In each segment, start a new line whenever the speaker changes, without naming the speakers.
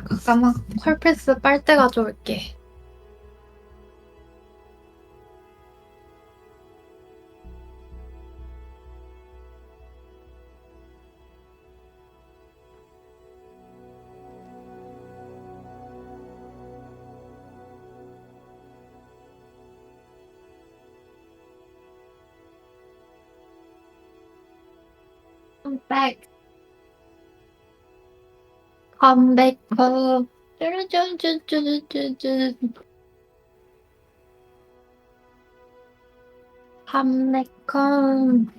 잠깐만 컬패스 빨대 가져올게. I'm back. Come back home. 쭈루쭈쭈쭈쭈쭈. Come back home.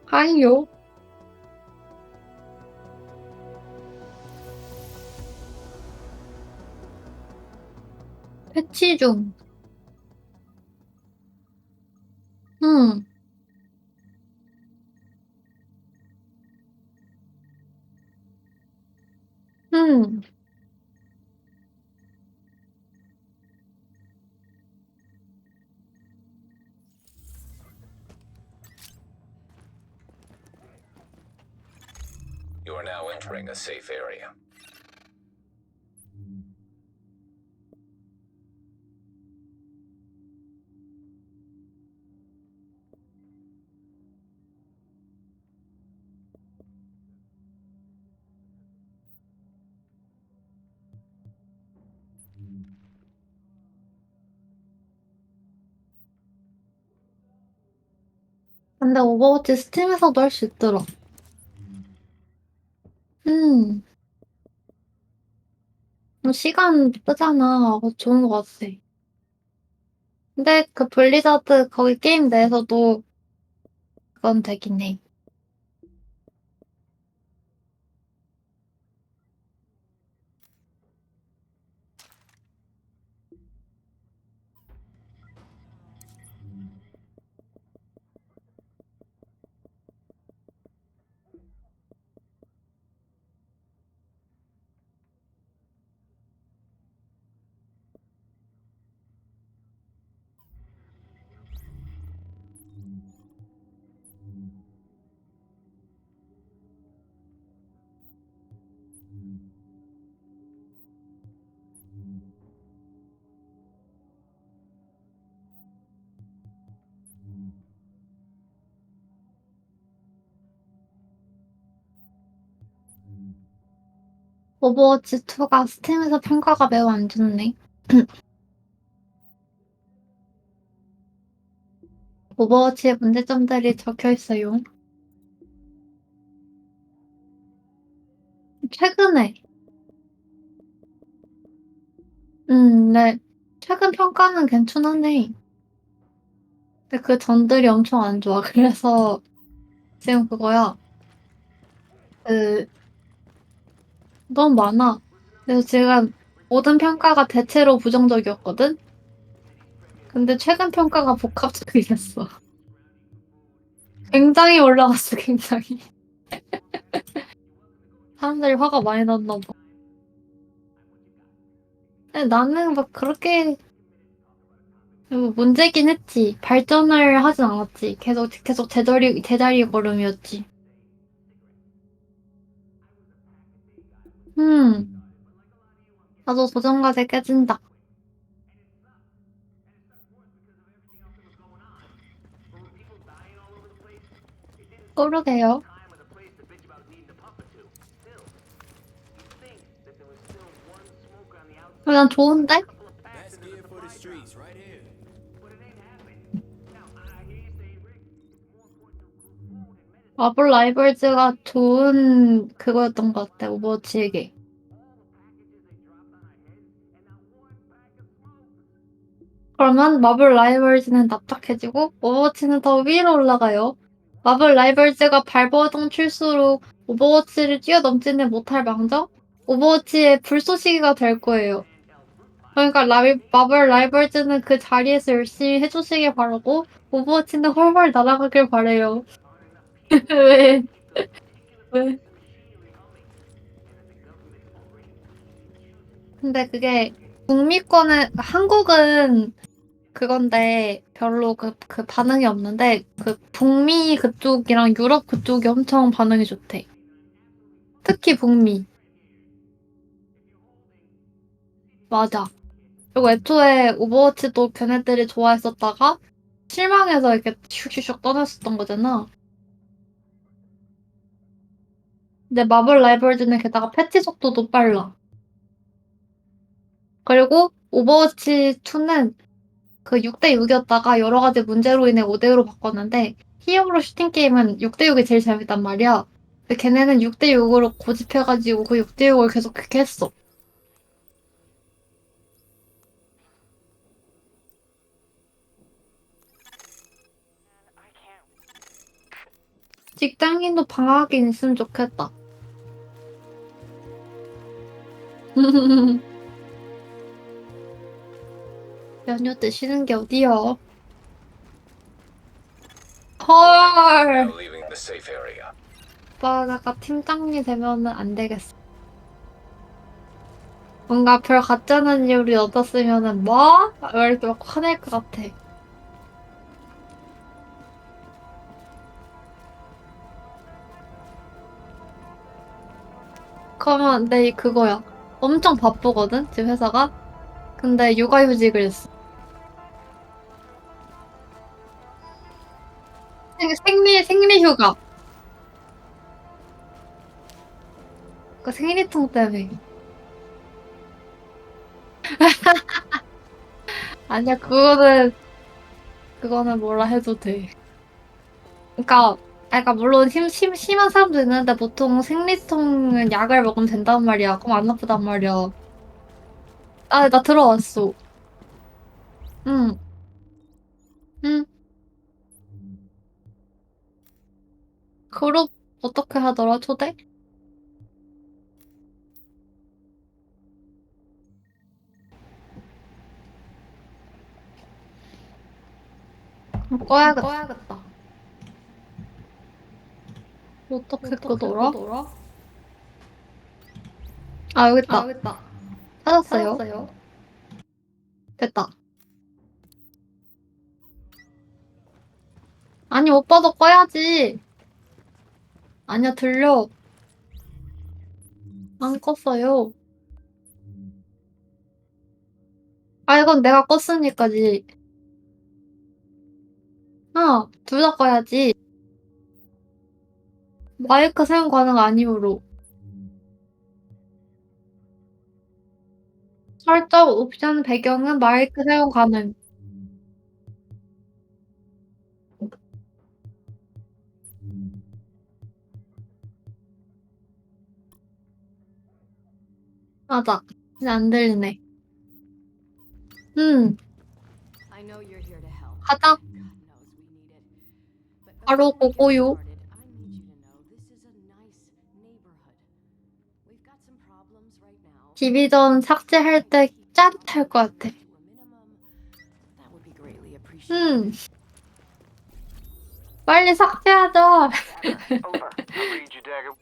하이요. 패치 중. 응. 응.
You are now entering a safe area.
근데 오버워치 스팀에서도 할 수 있더라. 음. 시간 뜨잖아. 좋은 것 같아. 근데 그 블리자드 거기 게임 내에서도 그건 되긴 해. 오버워치 2가 스팀에서 평가가 매우 안 좋네. 오버워치의 문제점들이 적혀 있어요. 최근에. 네. 최근 평가는 괜찮네. 근데 그 전들이 엄청 안 좋아. 그래서 지금 그거야. 그 너무 많아. 그래서 지금 모든 평가가 대체로 부정적이었거든? 근데 최근 평가가 복합적이었어. 굉장히 올라갔어, 굉장히. 사람들이 화가 많이 났나 봐. 근데 나는 막 그렇게 문제긴 했지. 발전을 하진 않았지. 계속 제자리 걸음이었지. 음, 나도 도전과제 깨진다. 그러게요. 그냥 좋은데?
Best gear for the streets, right here.
마블 라이벌즈가 좋은 그거였던 것 같아, 오버워치에게. 그러면 마블 라이벌즈는 납작해지고 오버워치는 더 위로 올라가요. 마블 라이벌즈가 발버둥 칠수록 오버워치를 뛰어넘지는 못할 망정 오버워치의 불쏘시개가 될 거예요. 그러니까 마블 라이벌즈는 그 자리에서 열심히 해주시길 바라고 오버워치는 훨훨 날아가길 바래요. 왜? 왜? 근데 그게 한국은 그건데 별로 그 반응이 없는데 그 북미 그쪽이랑 유럽 그쪽이 엄청 반응이 좋대. 특히 북미. 맞아. 그리고 애초에 오버워치도 걔네들이 좋아했었다가 실망해서 이렇게 슉슉슉 떠났었던 거잖아. 근데 마블 라이벌즈는 게다가 패치 속도도 빨라. 그리고 오버워치 2는 그 6대6이었다가 여러 가지 문제로 인해 5대5로 바꿨는데 히어로 슈팅 게임은 6대6이 제일 재밌단 말이야. 근데 걔네는 6대6으로 고집해가지고 그 6대6을 계속 그렇게 했어. 직장인도 방학이 있으면 좋겠다. 연휴 때 쉬는 게 어디여? 헐.
Now leaving the safe area.
오빠가 팀장이 되면은 안 되겠어. 뭔가 별 같자는 이유를 얻었으면은 뭐? 왜 이렇게 막 화낼 것 같아. 그러면 내 그거야. 엄청 바쁘거든 지금 회사가. 근데 육아휴직을 했어. 생리휴가. 그 생리통 때문에. 아니야 그거는 뭐라 해도 돼. 그러니까 물론 심한 사람도 있는데 보통 생리통은 약을 먹으면 된단 말이야. 그럼 안 아프단 말이야. 아, 나 들어왔어. 응, 응. 그룹 어떻게 하더라, 초대? 꺼야겠다. 어떻게 끄더라? 아, 여기 있다. 찾았어요. 됐다. 아니, 오빠도 꺼야지. 아니야, 들려. 안 껐어요. 아, 이건 내가 껐으니까지. 둘 다 꺼야지. 마이크 사용 가능 아니오로. 설정 옵션 배경은 마이크 사용 가능. 맞아. 근데 안 들리네.
I know you're here to help.
가자.
God knows we need it. But
바로
before we get
고고요.
started, I need you to know this is a nice neighborhood. We've got some problems right now.
디비전 삭제할 때 짜릿할 것 같아.
To a minimum, that would be greatly appreciated.
빨리 삭제하자.
Over. I'll read you, Dagger.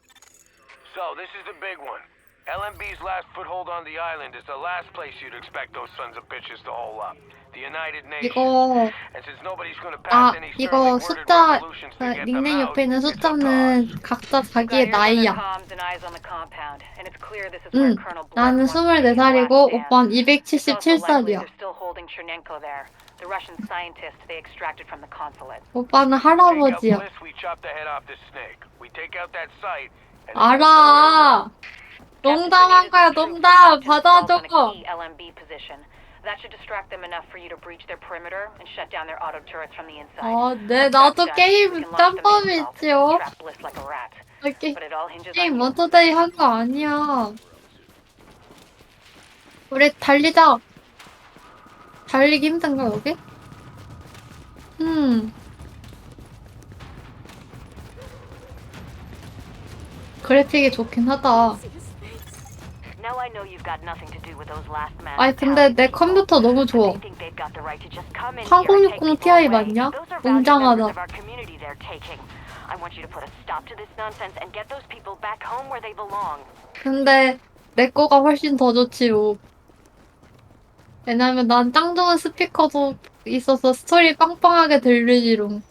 So, this is the big one. LMB's last foothold on the island is the last place you'd expect those sons of bitches to hole up. The United Nations.
이거
And since nobody's gonna pass any
이거
sternly worded
숫자
resolutions to get them
닉네임
out,
옆에 있는
it's a
숫자는
cause.
각자 자기의 나이야. 나는 24살이고 오빠는 277살이야. 오빠는
Take out
할아버지야.
Bliss, we chop the head off this snake. We take out that site. And
알아. 농담한 거야, 농담. 받아줘.
That should distract them enough for you to breach their perimeter and shut down their auto turrets from the inside.
네,
Once that's
나도
done,
게임
we can launch them
짬밥이
into assault
있지요.
and trap Bliss like a rat. But it all hinges on
게임
you.
원투데이 한 거 아니야. 우리 달리자. 달리기 힘든가, 여기? 그래픽이 좋긴 하다.
Now I know you've got nothing to do with those last man.
아니, 근데 내 컴퓨터 너무 좋아. 4060 Ti 맞냐? 웅장하다.
I want you to put a stop to this nonsense and get those people back home where they belong.
근데 내 거가 훨씬 더 좋지요. 왜냐면 난 짱 좋은 스피커도 있어서 스토리 빵빵하게 들리지롱.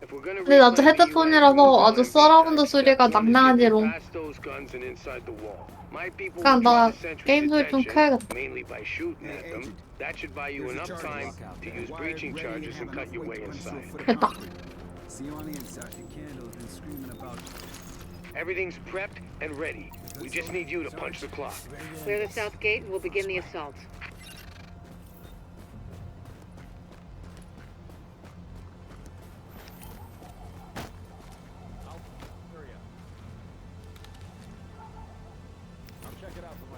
If we're gonna
근데 나도
reclaim the UN from those
헤드폰이라서 아주
LMB
서라운드
sites, step
소리가
one is get them
낭낭하지롱.
past those guns and inside the wall. My people will
그러니까
try
나
the sentry's
게임 소리 좀
attention,
켜야겠다.
mainly by shooting
Hey,
at them.
Agent.
That should buy you
There's a
enough
charge
time
lock out
to
there.
use
Wired,
breaching
ready, and
charges and
have
cut
enough
your
weight
way
to run through a
inside.
foot of
됐다.
concrete. See you on the inside. Sergeant Candle's been screaming about you.
Everything's prepped and ready. We just need you to punch the clock.
Clear the south gate and we'll begin the assault.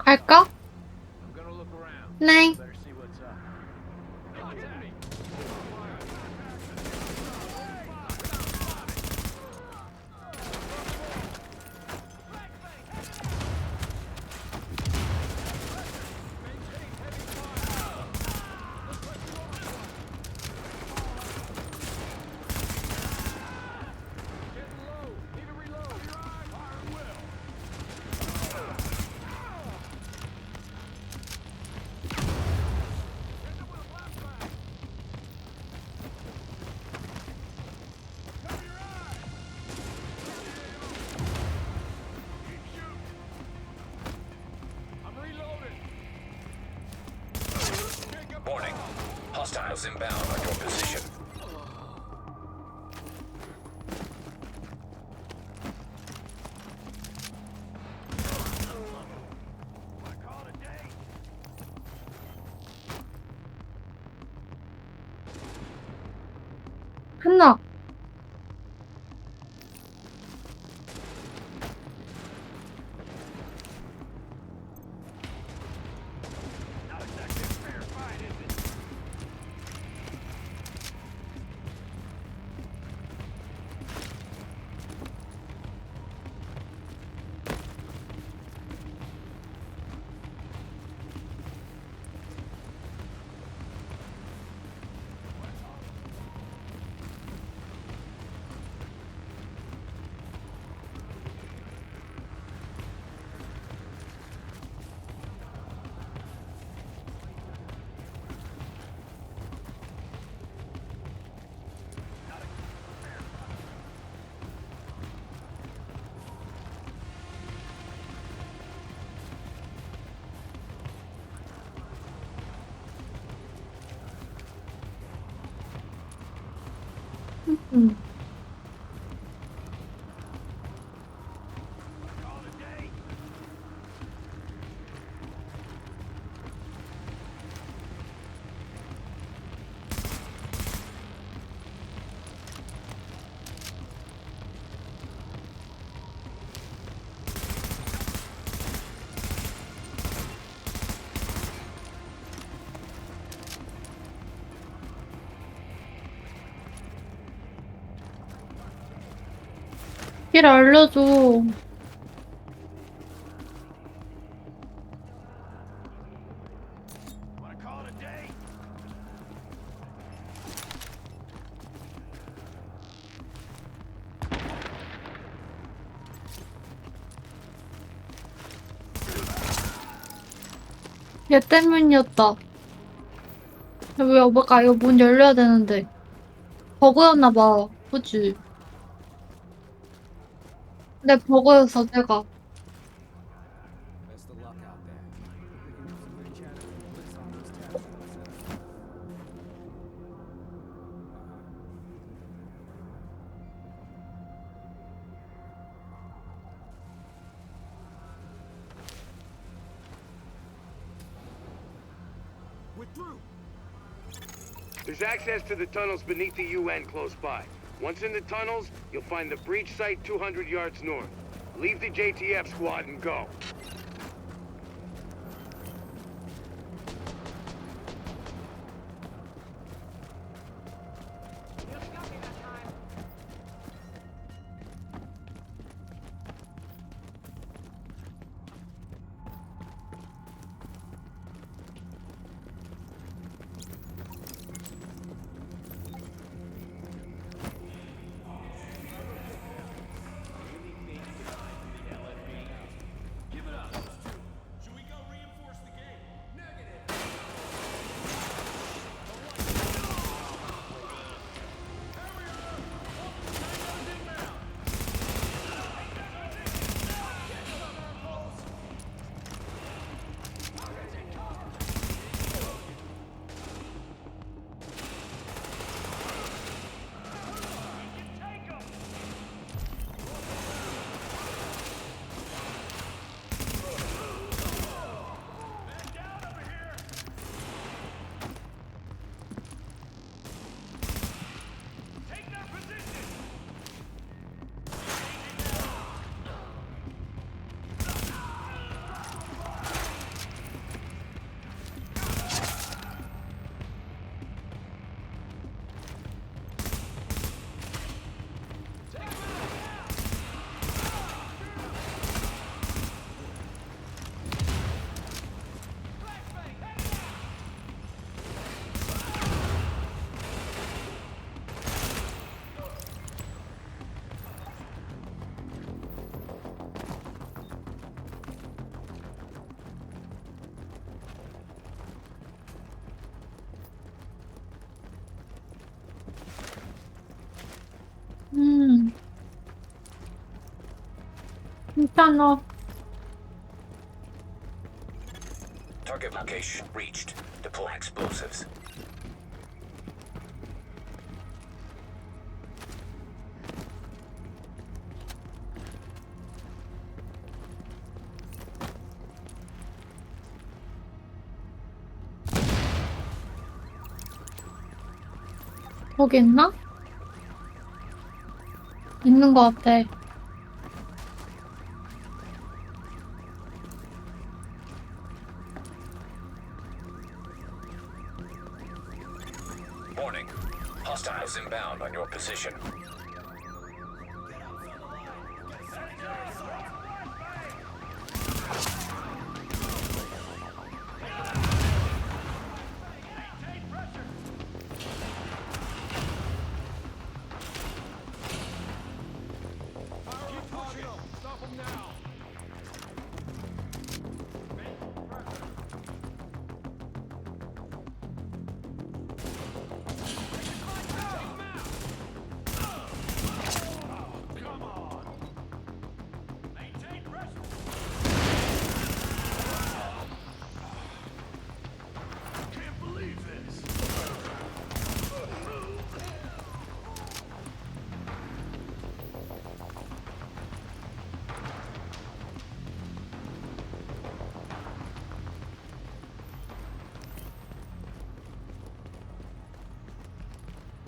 갈까?
I'm gonna look around.
네.
Better see what's up.
Warning. Hostiles inbound on your position.
한나. 음. 길 알려줘.
Wanna call it a day?
얘 때문이었다. 왜 여보가 이거 문 열려야 되는데. 버그였나 봐. 그치? 근데 버그였어, 내가.
That's the lock out there. Picking up some good chatter from the blitz on those tabs that I set up. We're through.
There's access to the tunnels beneath the UN close by. Once in the tunnels, you'll find the breach site 200 yards north. Leave the JTF squad and go.
Give it up.
괜찮아.
Target location reached. Deploy explosives.
거기 있나? 있는 것 같아.
Warning. Hostiles inbound on your position.
Keep pushing them. Stop them now. Come on. Maintain pressure. Can't believe this.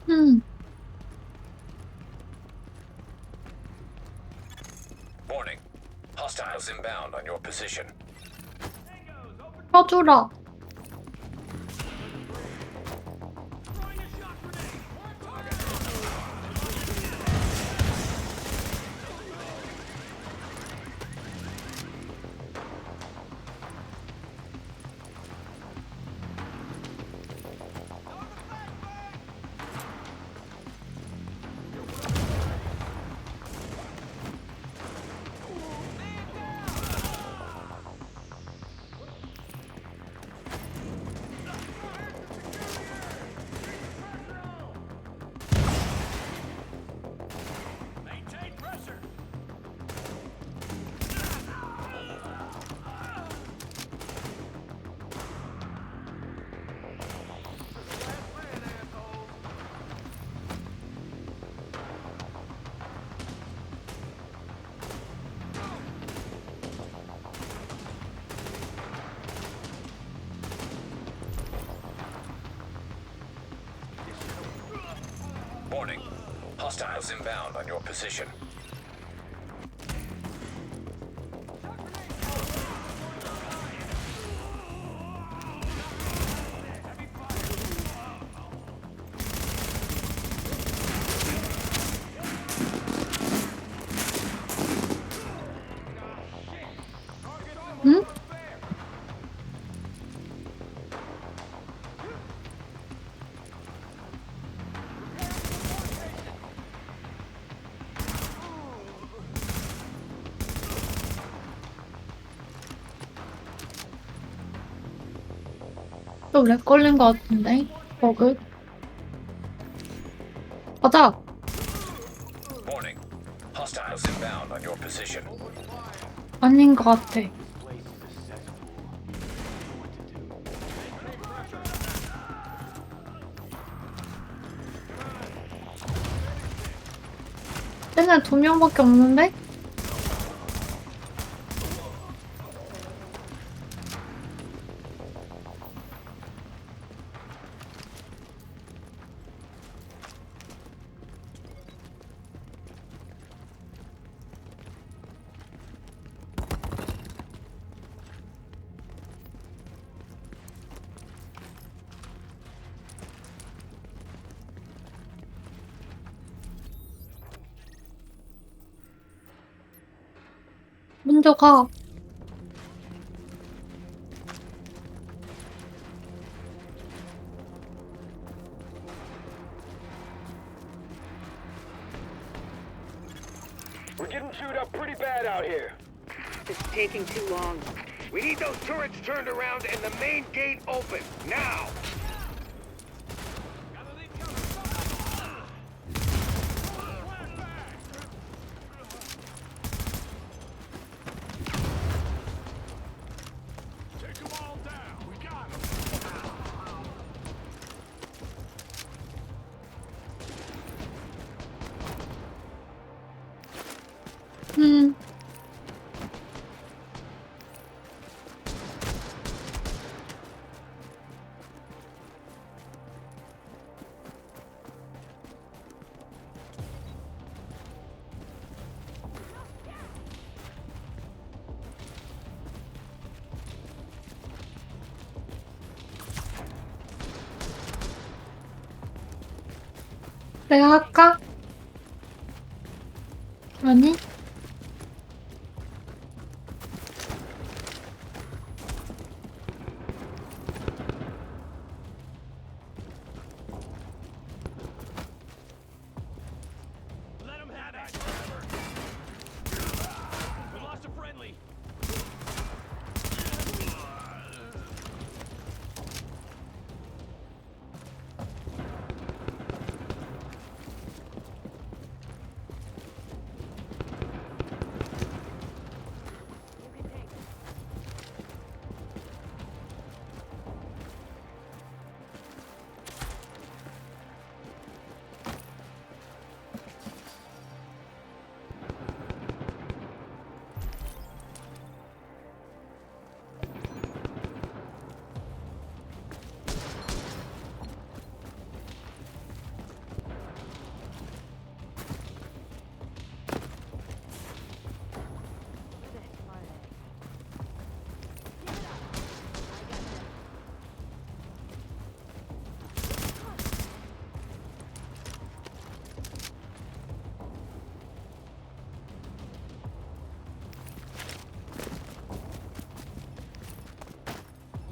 음,
Warning. Hostiles inbound on your position.
펴주라.
Maintain pressure.
Warning. Hostiles inbound on your position.
응? 또 렉 걸린 것 같은데? 버그? 가자!
Warning. Hostiles inbound on your position.
아닌 것 같아. 쟤네 2명밖에 없는데? 먼저 가.
We're getting chewed up pretty bad out here.
It's taking too long.
We need those turrets turned around and the main gate open, now!
음. 내가 할까? 아니?
Let him have it. We lost a friendly.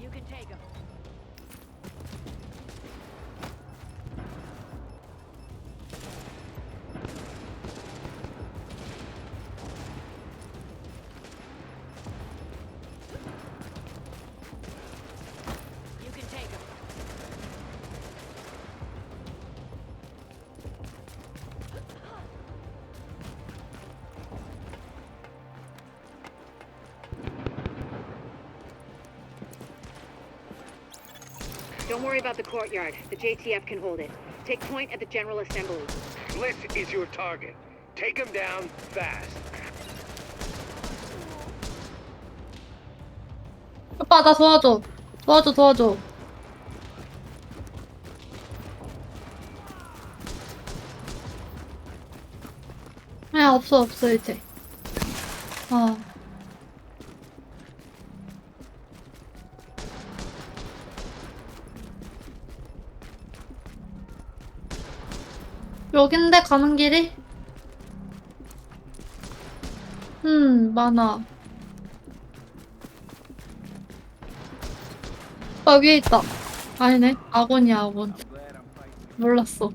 You can take him. You can take him.
Don't worry about the courtyard. The JTF can hold it. Take point at the General Assembly.
Bliss is your target. Take him down fast.
오빠, 나 도와줘. 도와줘, 도와줘. 아, 없어, 없어, 이제. 아. 여긴데, 가는 길이? 많아. 아, 위에 있다. 아니네. 아군이야, 아군. 몰랐어.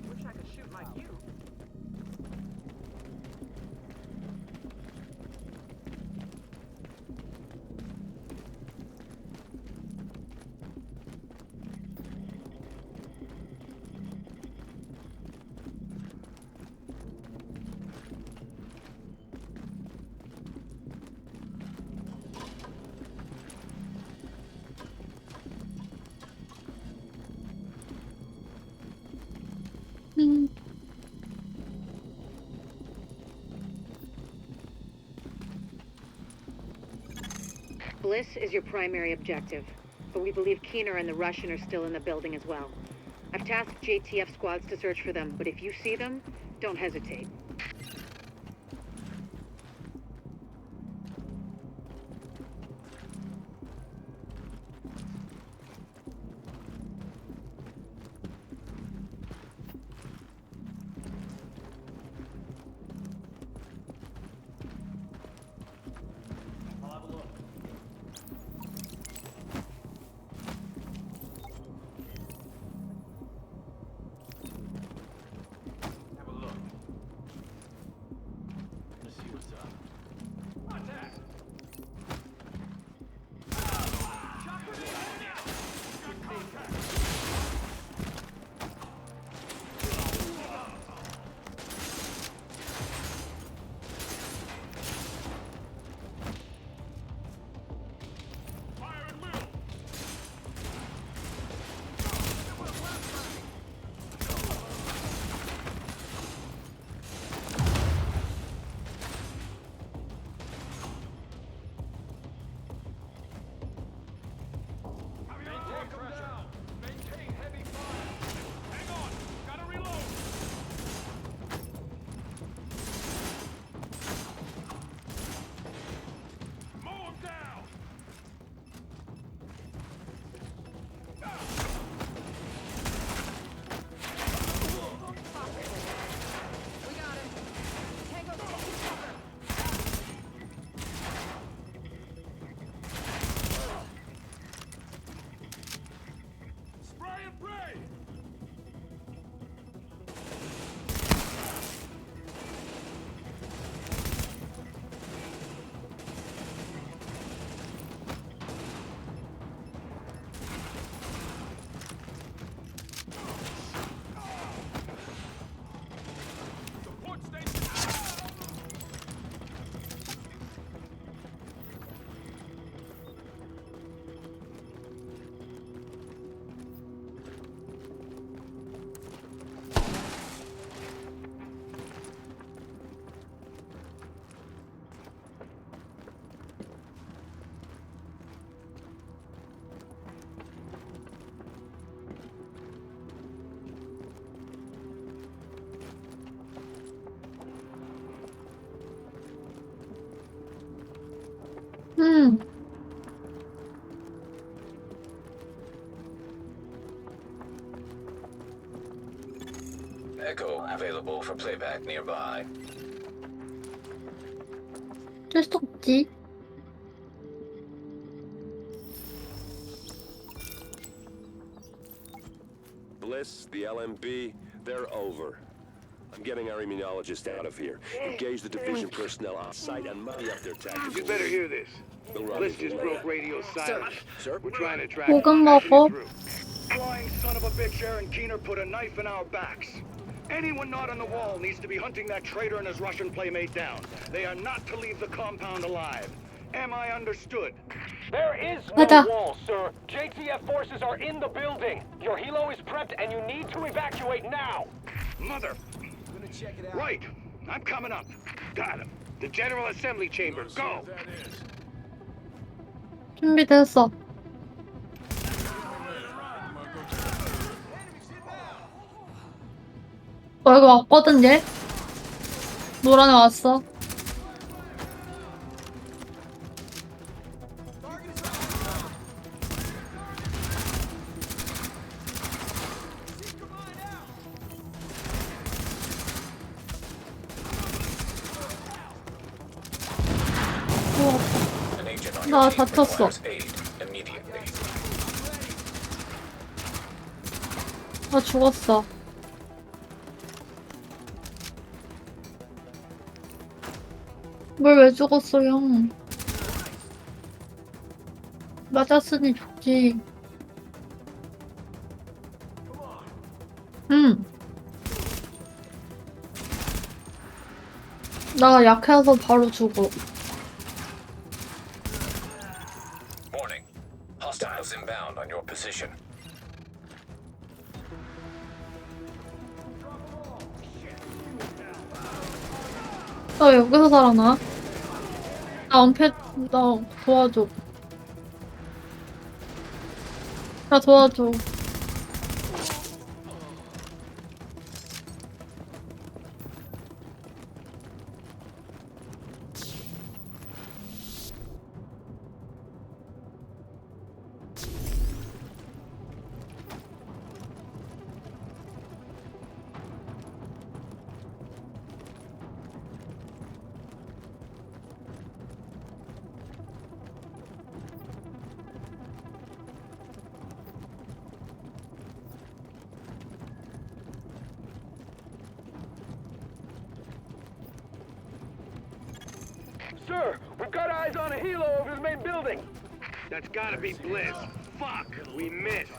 Wish I could shoot like you.
음.
Bliss is your primary objective, but we believe Keener and the Russian are still in the building as well. I've tasked JTF squads to search for them, but if you see them, don't hesitate.
Have a look.
Echo available for playback nearby.
뜰 수 없지.
Bliss, the LMB, they're over. I'm getting our immunologist out of here. Engage the division personnel on site and muddy up their tactics.
You better hear this.
They'll run
Bliss
into
just
the
broke
lab.
radio silence.
Sir?
We're trying to track
목은
him. Patching
먹어.
it through. Flying son of a bitch Aaron Keener put a knife in our backs. Anyone not on the wall needs to be hunting that traitor and his Russian playmate down. They are not to leave the compound alive. Am I understood?
There is
가자.
no wall, sir. JTF forces are in the building. Your helo is prepped and you need to evacuate now.
Mother.
I'm gonna check it out.
Right. I'm coming up. Got him. The General Assembly Chamber. Go.
준비됐어. 여기 왔거든 얘. 노란 애 왔어.
An agent on
나
your team
다쳤어.
requires aid immediately.
나 죽었어. 뭘 왜 죽었어, 형? 맞았으니 죽지. 응. 나 약해서 바로 죽어.
Warning. Hostiles inbound on your position.
나 여기서 살아나? 나 도와줘. 나 도와줘.
Sir, we've got eyes on a helo over the main building.
That's gotta be Bliss. Fuck. We missed.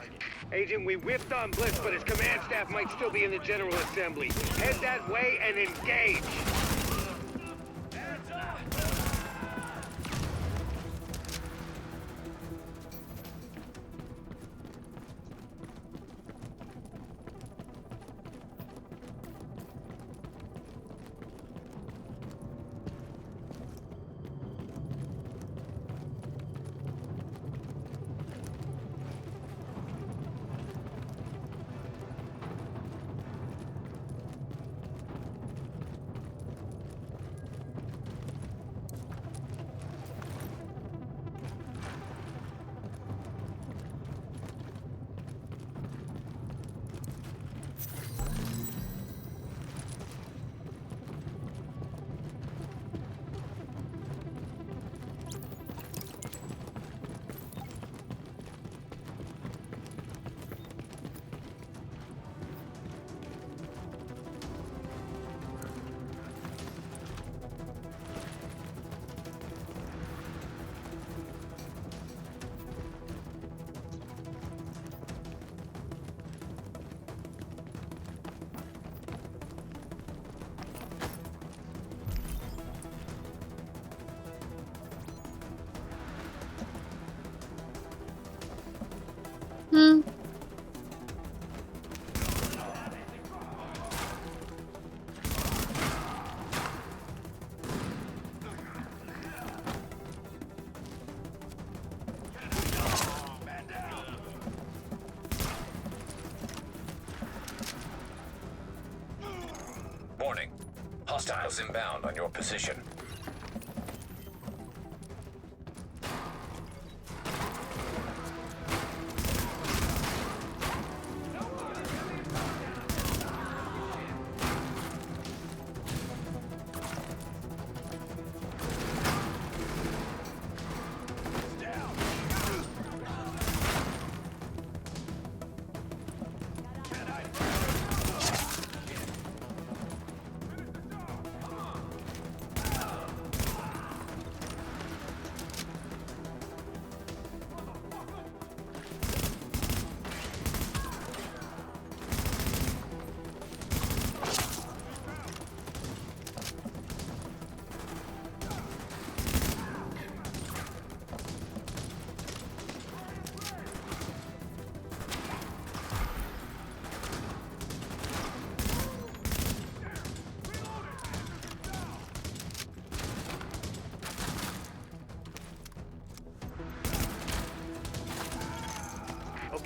Agent, we whiffed on Bliss, but his command staff might still be in the General Assembly. Head that way and engage.
응.
Warning. Hostiles inbound on your position.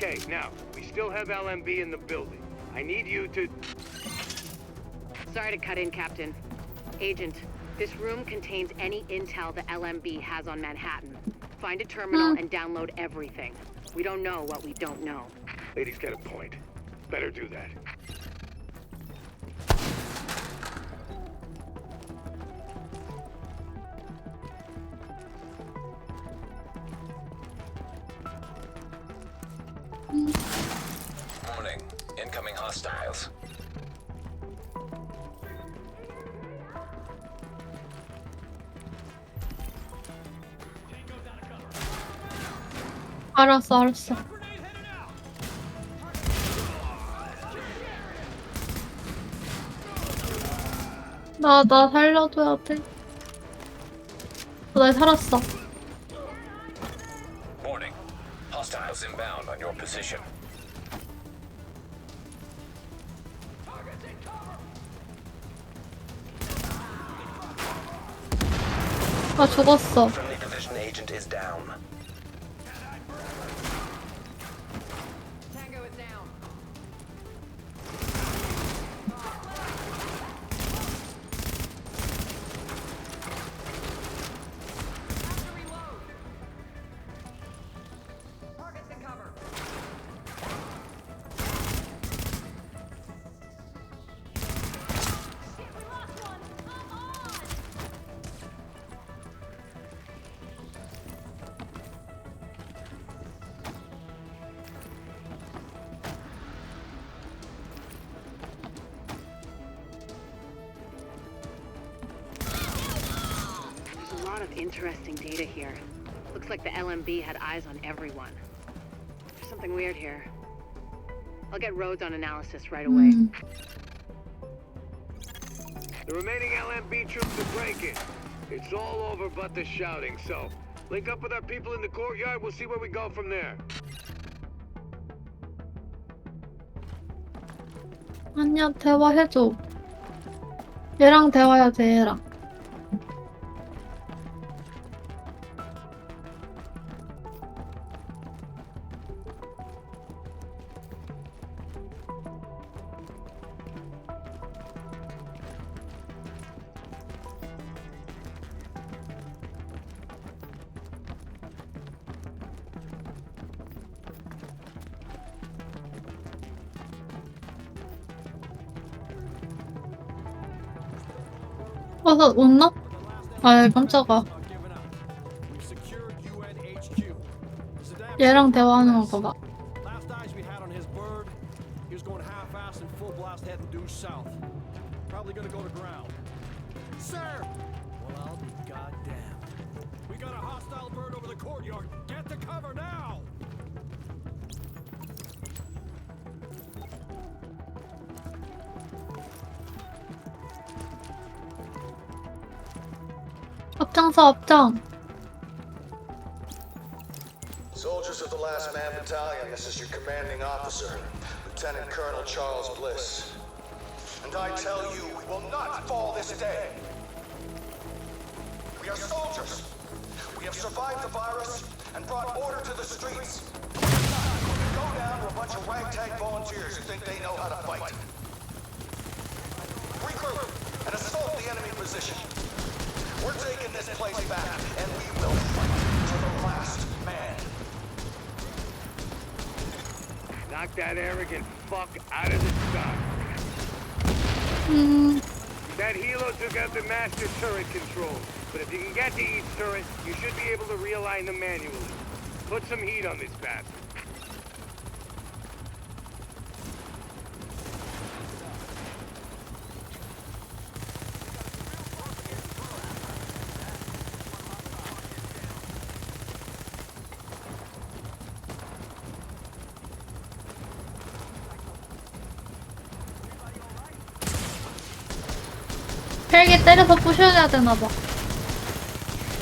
Okay, now, we still have LMB in the building. I need you to...
Sorry to cut in, Captain. Agent, this room contains any intel the LMB has on Manhattan. Find a terminal and download everything. We don't know what we don't know.
Lady's got a point. Better do that.
Warning. Incoming hostiles.
알았어, 알았어. 나 살려줘야 돼. 나 살았어.
Warning. Hostiles inbound on your position.
나 죽었어.
Friendly division agent is down.
Tango is down. Have to reload. Targets in cover. Shit, we lost one. Come on.
There's a lot of interesting data here. Looks like the LMB had eyes on everyone. There's something weird here. I'll get Rhodes on analysis right away.
The remaining LMB troops are breaking. It's all over but the shouting, so... link up with our people in the courtyard, we'll see where we go from there.
아니야, 대화해줘. 얘랑 대화해야 돼, 얘랑. 버섯 웃나? 아, 깜짝아. 얘랑 대화하는 거 봐봐.
Last eyes we had on his bird, he was going half-assed and full blast heading due south. Probably gonna go to ground. Sir! Well, I'll be goddamned. We got a hostile bird over the courtyard. Get to cover now!
앞장서, 앞장.
Soldiers of the Last Man Battalion, this is your commanding officer, Lieutenant Colonel Charles Bliss. And I tell you, we will not fall this day. We are soldiers. We have survived the virus and brought order to the streets. We go down to a bunch of ragtag volunteers who think they know how to fight. Regroup and assault the enemy position. We're taking this place back, and we will fight to the last man.
Knock that arrogant fuck out of the sky. That helo took out the master turret control, but if you can get to each turret, you should be able to realign them manually. Put some heat on this bastard.
헬기 때려서 부셔야 되나 봐.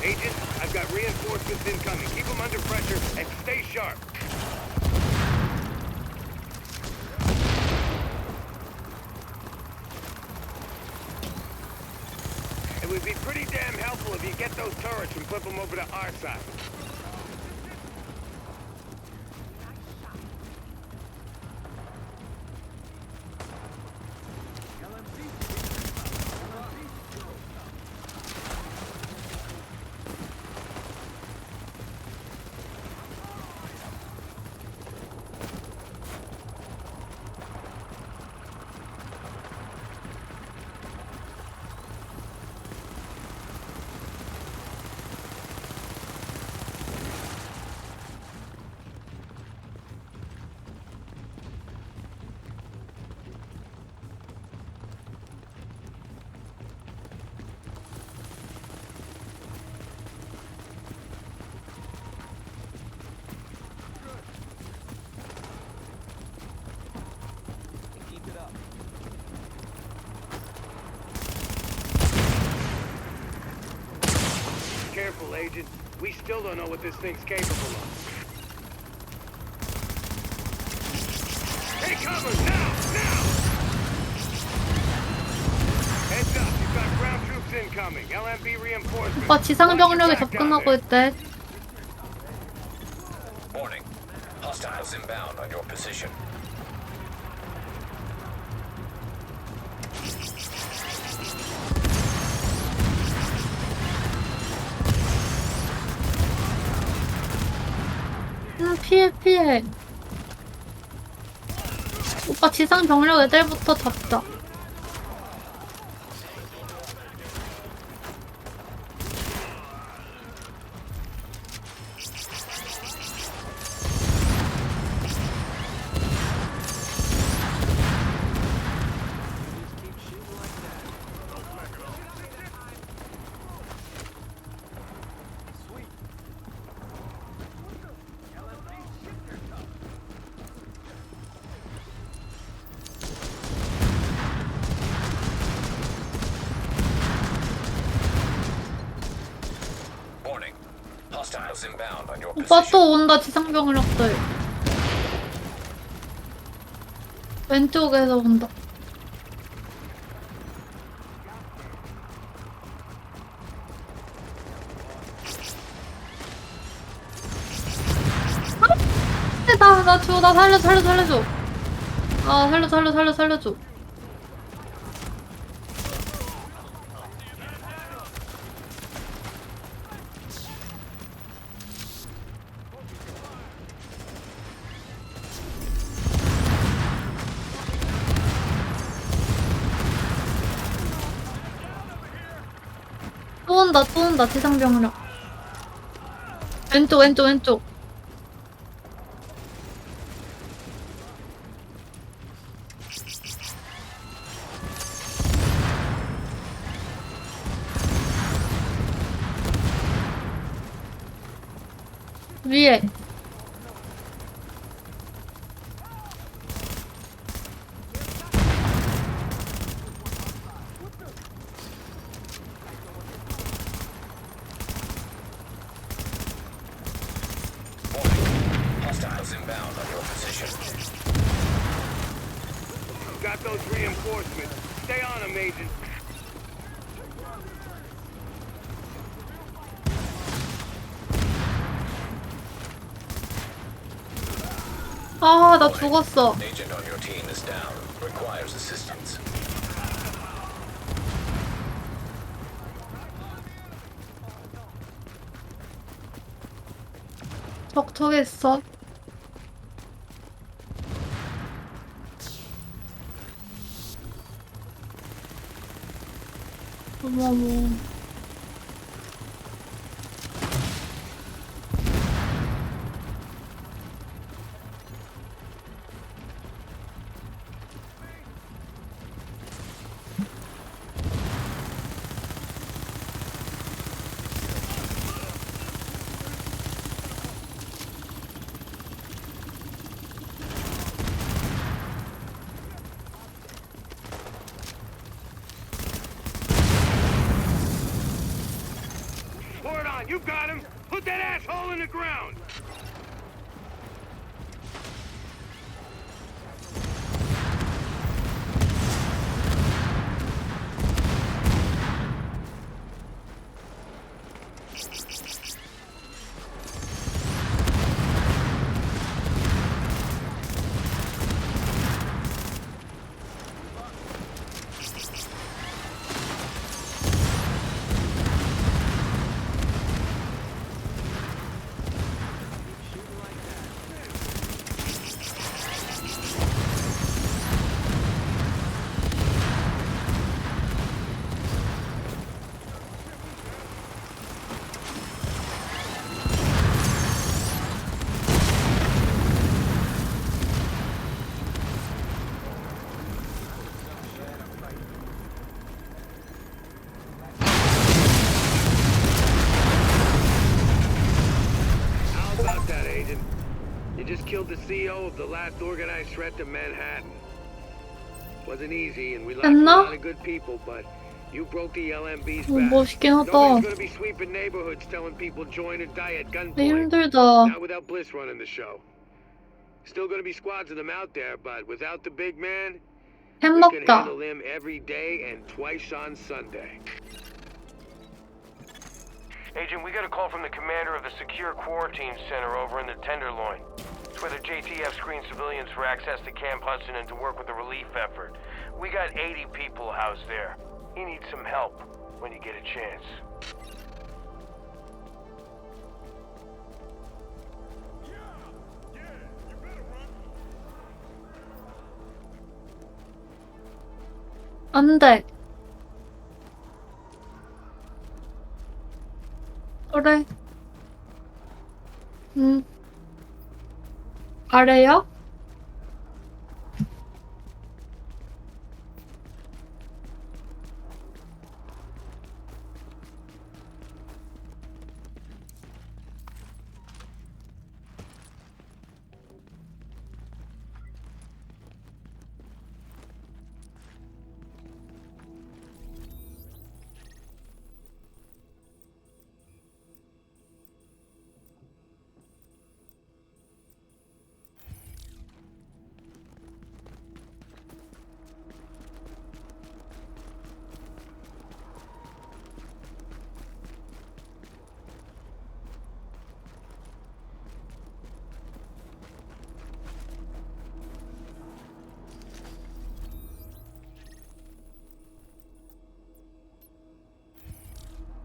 Agent, I've got reinforcements incoming. Keep them under pressure and stay sharp. It would be pretty damn helpful if you get those turrets and flip them over to our side. careful, Agent. We still don't know what this thing's capable of. Take cover, now! Now! Heads up, you've got ground troops incoming. LMB reinforcements.
오빠 지상 병력에 접근하고 있대.
Warning. Hostiles inbound on your position.
피해. 오빠 지상 병력 애들부터 잡자.
Warning. Hostiles inbound on your
오빠
position.
또 온다 지상 병력들. 왼쪽에서 온다. 나 살려줘. 아, 살려줘. 또 온다, 지상병력. 왼쪽. 위에.
Hostiles inbound on your position.
Got those reinforcements. Stay on them, Agent.
아, 나 죽었어.
Agent on your team is down. Requires assistance.
저기 있어. 어머.
Pour it on, you got him! Put that asshole in the ground! You just killed the CEO of the last organized threat to Manhattan. Wasn't easy, and we lost a lot of good people, but
You broke the LMB's
오,
back.
멋있긴 하다.
Nobody's gonna be sweeping neighborhoods telling people join or die at
근데
gunpoint.
힘들다.
Not without Bliss running the show. Still gonna be squads of them out there, but without the big man,
햄
we can
먹자.
handle him every day and twice on Sunday.
Agent, we got a call from the commander of the Secure Quarantine Center over in the Tenderloin. It's where the JTF screens civilians for access to Camp Hudson and to work with the relief effort. We got 80 people housed there. He needs some help when you get a chance.
안 돼. 그래. 아래요?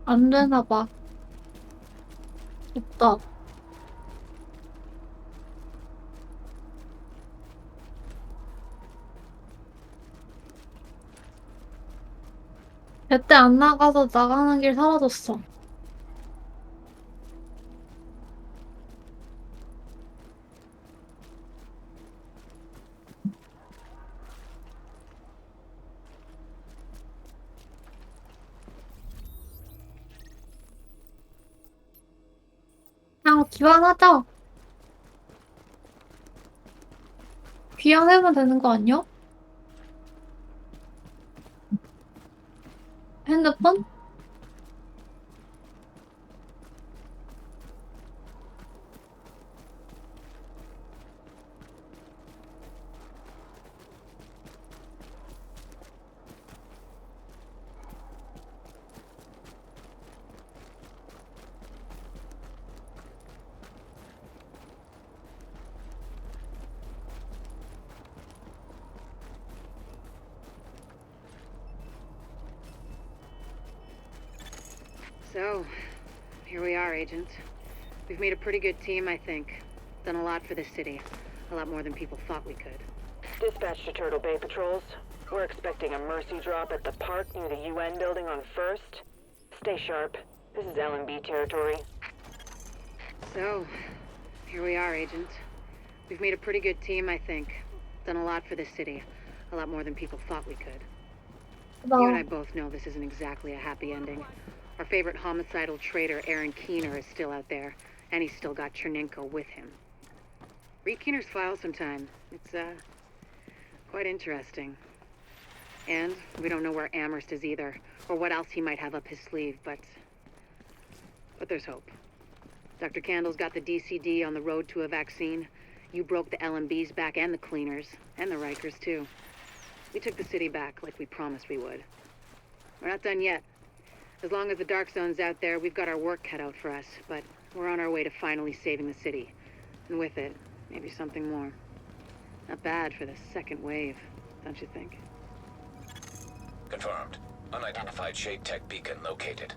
안 되나 봐. 없다. 제때 안 나가서 나가는 길 사라졌어. 그냥 귀환하자. 귀환하면 되는 거 아니야? 핸드폰?
So, here we are, Agent. We've made a pretty good team, I think. Done a lot for the city. A lot more than people thought we could.
Dispatch to Turtle Bay patrols. We're expecting a mercy drop at the park near the UN building on 1st. Stay sharp. This is LMB territory.
So, here we are, Agent. We've made a pretty good team, I think. Done a lot for the city. A lot more than people thought we could. You and I both know this isn't exactly a happy ending. Our favorite homicidal traitor, Aaron Keener, is still out there, and he's still got Chernenko with him. Read Keener's file sometime. It's, quite interesting. And we don't know where Amherst is either, or what else he might have up his sleeve, but there's hope. Dr. Candle's got the DCD on the road to a vaccine. You broke the LMB's back and the cleaners, and the Rikers, too. We took the city back like we promised we would. We're not done yet. As long as the Dark Zone's out there, we've got our work cut out for us, but we're on our way to finally saving the city. And with it, maybe something more. Not bad for the second wave, don't you think?
Confirmed. Unidentified Shade Tech beacon located.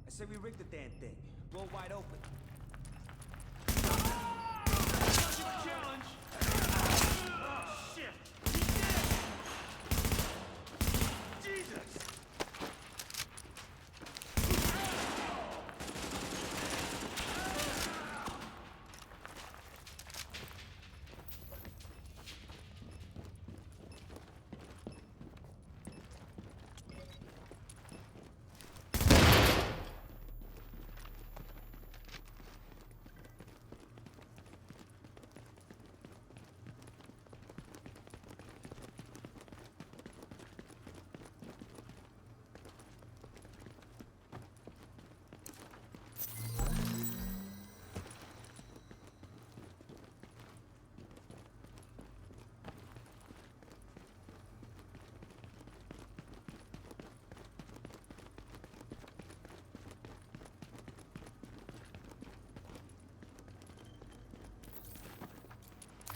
I say we rig the damn thing. Blow wide open. Challenge! Oh, shit! He's dead! Jesus!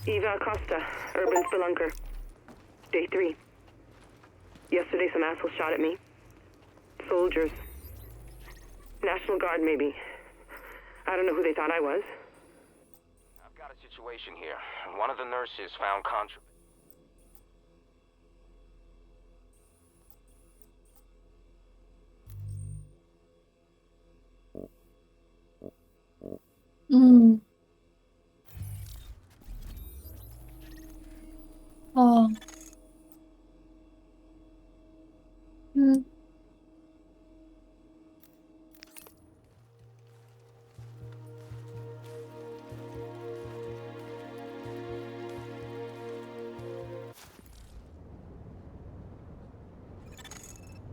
Eva Acosta, Urban Spelunker. Day 3. Yesterday some assholes shot at me. Soldiers. National Guard, maybe. I don't know who they thought I was.
I've got a situation here. One of the nurses found contraband.
음. 어. 음.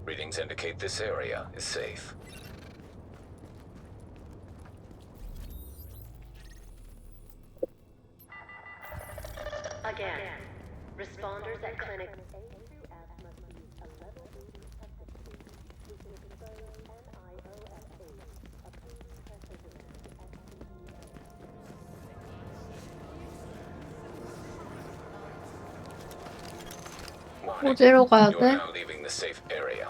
Readings indicate this area is safe.
Again, responders at clinic A through F must use a level 80 testing suite. We can expose NIOSH, approving pressure demand
Warning.
어디로 가야
You are
돼?
now leaving the safe area.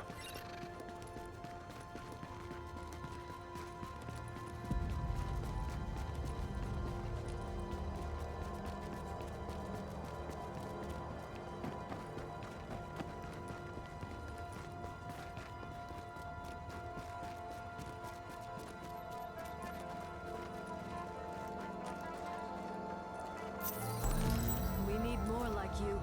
We need more like you.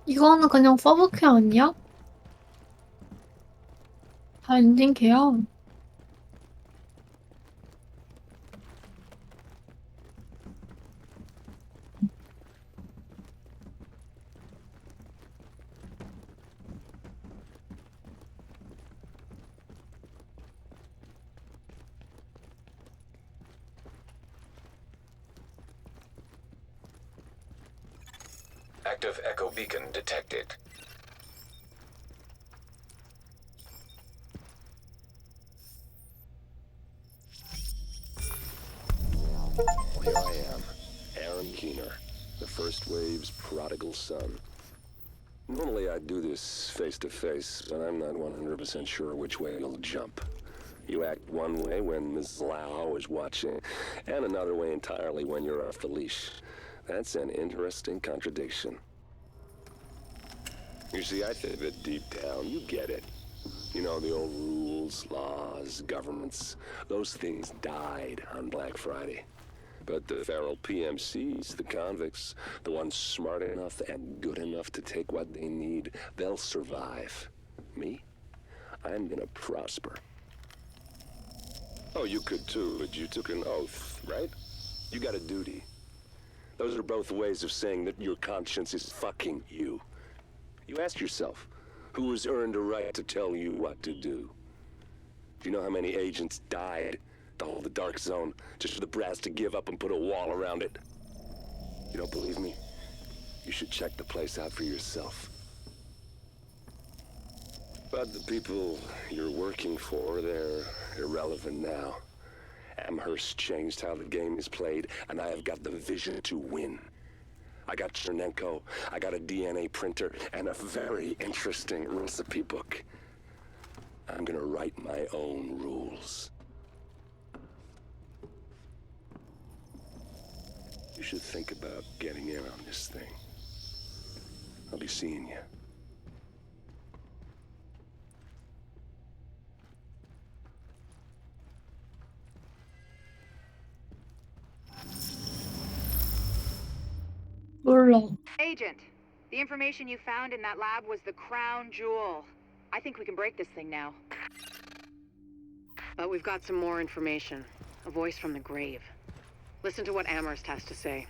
이거는 그냥 서브캐 아니야? 다 엔딩캐야.
Active echo beacon detected.
Here I am, Aaron Keener, the First Wave's prodigal son. Normally I'd do this face-to-face, but I'm not 100% sure which way you'll jump. You act one way when Ms. Lau is watching, and another way entirely when you're off the leash. That's an interesting contradiction. You see, I think that deep down, you get it. You know, the old rules, laws, governments, those things died on Black Friday. But the feral PMCs, the convicts, the ones smart enough and good enough to take what they need, they'll survive. Me? I'm gonna prosper. Oh, you could too, but you took an oath, right? You got a duty. Those are both ways of saying that your conscience is fucking you. You ask yourself, who has earned a right to tell you what to do? Do you know how many agents died to hold the Dark Zone, just for the brass to give up and put a wall around it? You don't believe me? You should check the place out for yourself. But the people you're working for, they're irrelevant now. Amherst changed how the game is played, and I have got the vision to win. I got Chernenko, I got a DNA printer, and a very interesting recipe book. I'm gonna write my own rules. You should think about getting in on this thing. I'll be seeing you.
몰라.
Agent, the information you found in that lab was the crown jewel. I think we can break this thing now. But we've got some more information. A voice from the grave. Listen to what Amherst has to say.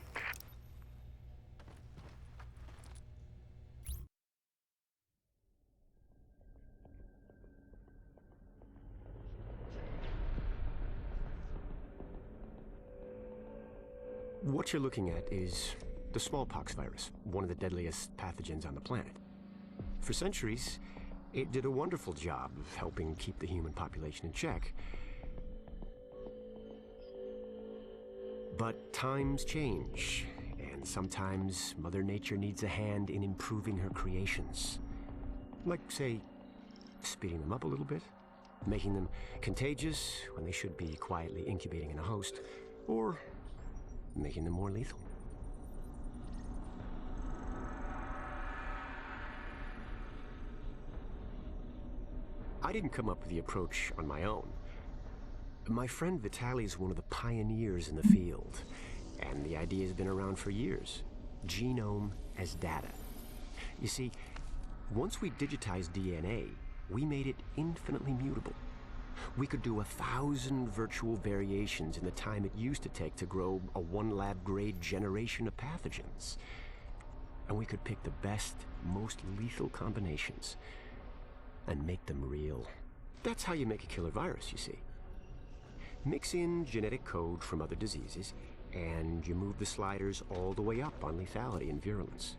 What you're looking at is the smallpox virus, one of the deadliest pathogens on the planet. For centuries, it did a wonderful job of helping keep the human population in check. But times change, and sometimes Mother Nature needs a hand in improving her creations. Like, say, speeding them up a little bit, making them contagious when they should be quietly incubating in a host, or making them more lethal. I didn't come up with the approach on my own. My friend Vitaly's one of the pioneers in the field, and the idea has been around for years. Genome as data. You see, once we digitized DNA, we made it infinitely mutable. We could do 1,000 virtual variations in the time it used to take to grow a one-lab-grade generation of pathogens. And we could pick the best, most lethal combinations and make them real. That's how you make a killer virus, you see. Mix in genetic code from other diseases, and you move the sliders all the way up on lethality and virulence.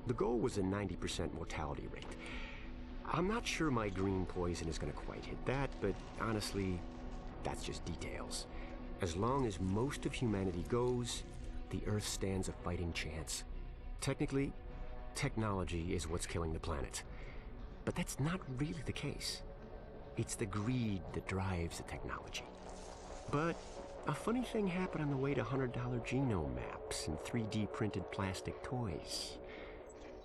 The goal was a 90% mortality rate. I'm not sure my green poison is going to quite hit that, but honestly, that's just details. As long as most of humanity goes, the Earth stands a fighting chance. Technically, technology is what's killing the planet. But that's not really the case. It's the greed that drives the technology. But a funny thing happened on the way to $100 genome maps and 3D printed plastic toys.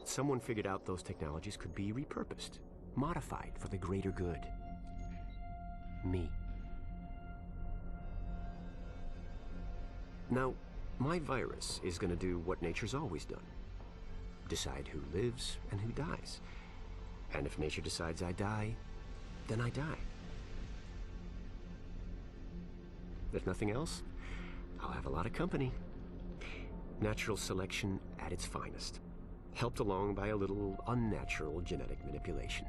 Someone figured out those technologies could be repurposed, modified for the greater good. Me. Now, my virus is going to do what nature's always done. Decide who lives and who dies. And if nature decides I die, then I die. If nothing else, I'll have a lot of company. Natural selection at its finest, helped along by a little unnatural genetic manipulation.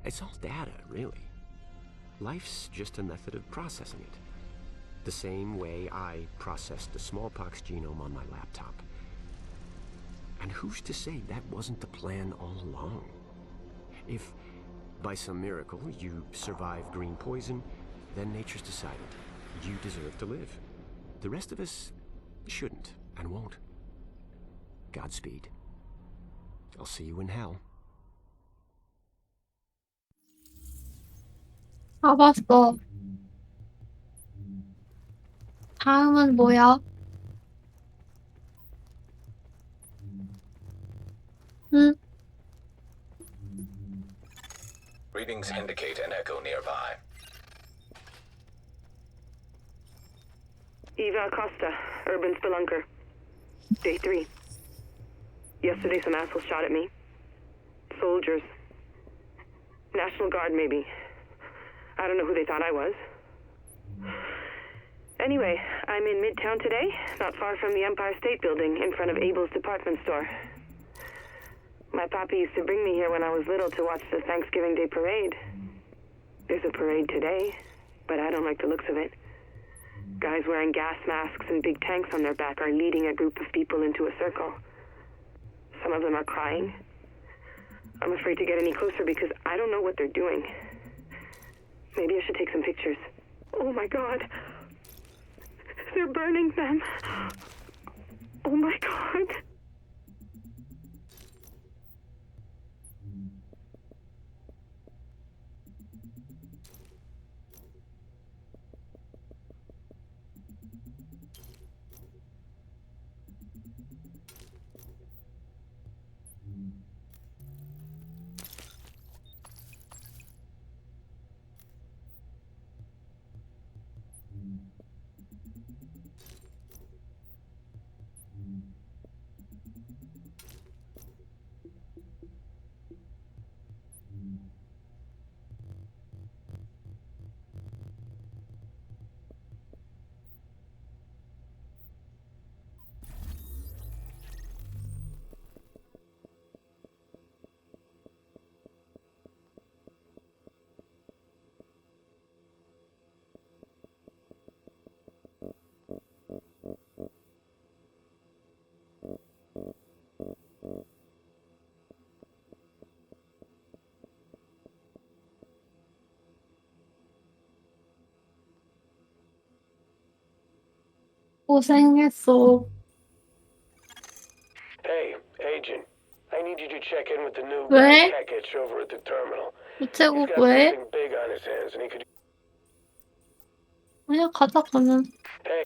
It's all data, really. Life's just a method of processing it. The same way I processed the smallpox genome on my laptop. And who's to say that wasn't the plan all along? If, by some miracle, you survive green poison, then nature's decided you deserve to live. The rest of us shouldn't and won't. Godspeed. I'll see you in hell.
다 봤어. 다음은 뭐야? 응?
Readings indicate an echo nearby.
Eva Acosta, urban spelunker. Day 3. Yesterday some assholes shot at me. Soldiers. National Guard, maybe. I don't know who they thought I was. Anyway, I'm in Midtown today, not far from the Empire State Building, in front of Abel's department store. My papi used to bring me here when I was little to watch the Thanksgiving Day parade. There's a parade today, but I don't like the looks of it. Guys wearing gas masks and big tanks on their back are leading a group of people into a circle. Some of them are crying. I'm afraid to get any closer because I don't know what they're doing. Maybe I should take some pictures. Oh my God. They're burning them. Oh my God.
고생했어.
Hey, Agent. I need you to check in with the new
왜?
guy, Kekich, over at the terminal. He's
우체국
got
왜?
something big on his hands, and he could...
그냥 가자, 가면.
Hey.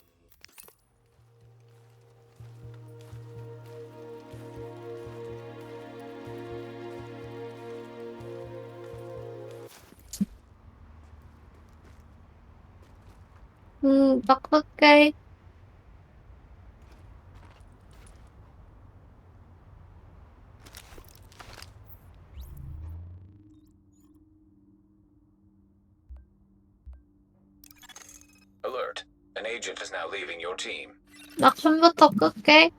나 끌게.
Alert. An agent is now leaving your team.
나 컴퓨터 끌게.